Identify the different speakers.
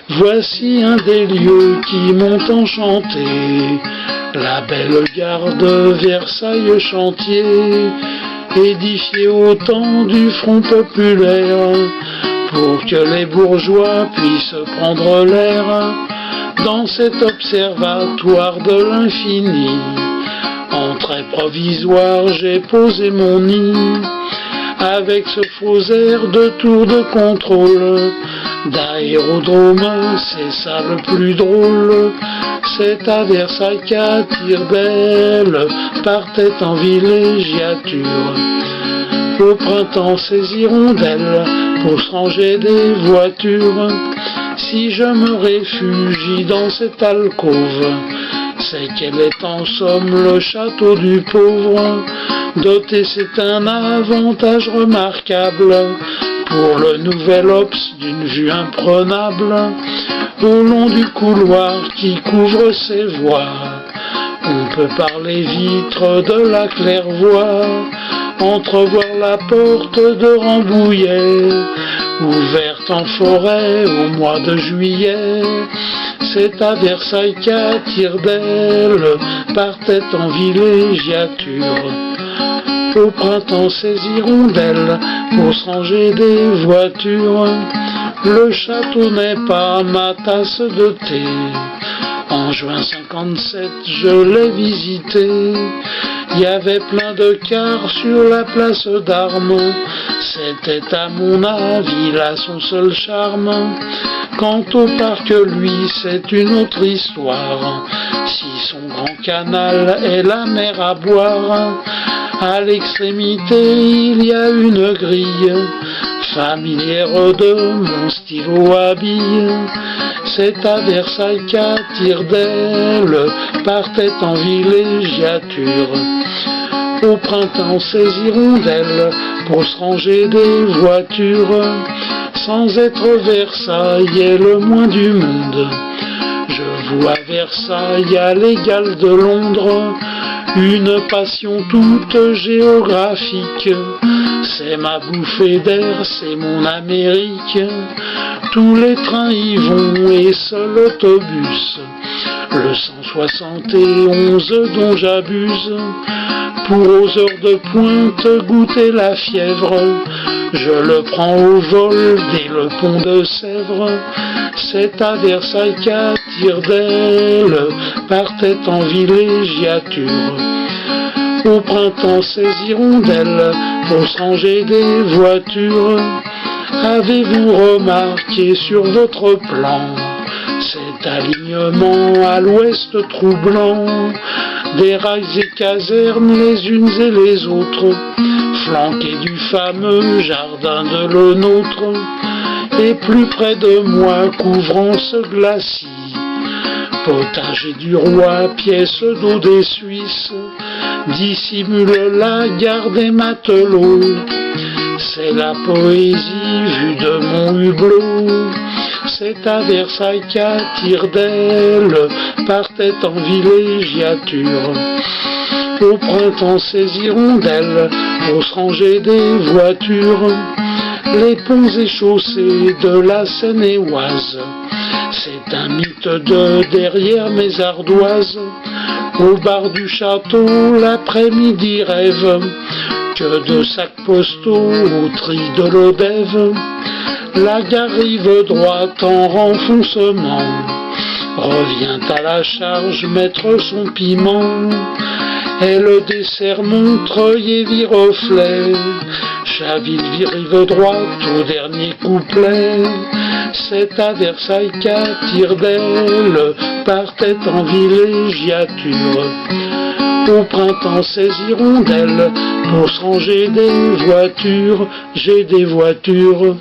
Speaker 1: Voici un des lieux qui m'ont enchanté, la belle gare de Versailles chantier, édifiée au temps du Front populaire, pour que les bourgeois puissent prendre l'air dans cet observatoire de l'infini. En très provisoire, j'ai posé mon nid, avec ce faux air de tour de contrôle, d'aérodrome, c'est ça le plus drôle. C'est à Versailles qu'à tire-d'aile partait en villégiature. Au printemps, ces hirondelles pour se ranger des voitures. Si je me réfugie dans cette alcôve, c'est qu'elle est en somme le château du pauvre. Doté, c'est un avantage remarquable pour le nouvel ops d'une vue imprenable. Au long du couloir qui couvre ses voies, on peut par les vitres de la claire-voie entrevoir la porte de Rambouillet, ouverte en forêt au mois de juillet. C'est à Versailles qu'à tire-d'aile partait en villégiature. Au printemps, ces hirondelles pour se ranger des voitures. Le château n'est pas ma tasse de thé. En juin 57, je l'ai visité. Il y avait plein de cars sur la place d'Armes. C'était à mon avis là son seul charme. Quant au parc, lui, c'est une autre histoire. Si son grand canal est la mer à boire, à l'extrémité il y a une grille, familière de mon stylo à billes. C'est à Versailles qu'à tire-d'aile partait en villégiature. Au printemps, ces hirondelles pour se ranger des voitures. Sans être Versailles est le moins du monde. Je vois Versailles à l'égal de Londres, une passion toute géographique. C'est ma bouffée d'air, c'est mon Amérique. Tous les trains y vont et seul l'autobus, le 171 dont j'abuse, pour aux heures de pointe goûter la fièvre. Je le prends au vol dès le pont de Sèvres. C'est à Versailles qu'à tire-d'aile partait en villégiature. Au printemps, ces hirondelles pour se ranger des voitures. Avez-vous remarqué sur votre plan cet alignement à l'ouest troublant des rails et casernes les unes et les autres, flanqués du fameux jardin de le nôtre, et plus près de moi couvrant ce glacis, potager du roi, pièce d'eau des Suisses, dissimule la gare des matelots. C'est la poésie vue de mon hublot. C'est à Versailles qu'à tire-d'aile partait en villégiature. Au printemps, ces hirondelles pour se ranger des voitures. Les ponts et chaussées de la Seine-et-Oise, c'est un mythe de derrière mes ardoises. Au bar du château, l'après-midi rêve que de sacs postaux au tri de l'Odève. La gare rive droite en renfoncement revient à la charge mettre son piment. Et le dessert Montreuil et Viroflay, Chaville rive droite au dernier couplet. C'est à Versailles qu'à tire-d'aile partait en villégiature. Au printemps, ces hirondelles pour se ranger des voitures. J'ai des voitures.